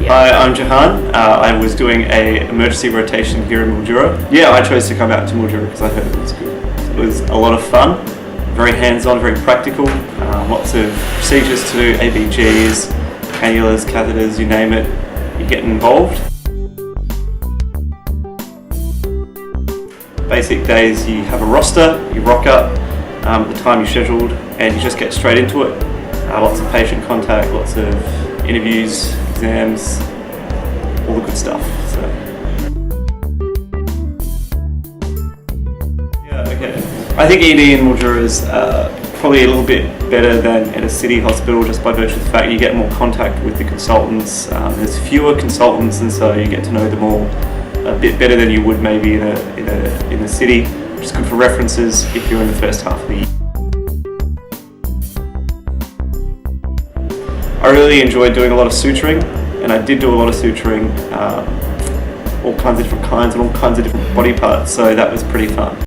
Hi, I'm Jahan. I was doing an emergency rotation here in Mildura. Yeah, I chose to come out to Mildura because I heard it was good. It was a lot of fun, very hands-on, very practical, lots of procedures to do, ABGs, cannulas, catheters, you name it, you get involved. Basic days, you have a roster, you rock up, the time you scheduled, and you just get straight into it. Lots of patient contact, lots of interviews, exams, all the good stuff. So. Yeah, okay. I think ED in Mildura is probably a little bit better than in a city hospital, just by virtue of the fact you get more contact with the consultants. There's fewer consultants, and so you get to know them all a bit better than you would maybe in a city, which is good for references if you're in the first half of the year. I really enjoyed doing a lot of suturing, and I did do a lot of suturing, all kinds of different kinds and all kinds of different body parts, so that was pretty fun.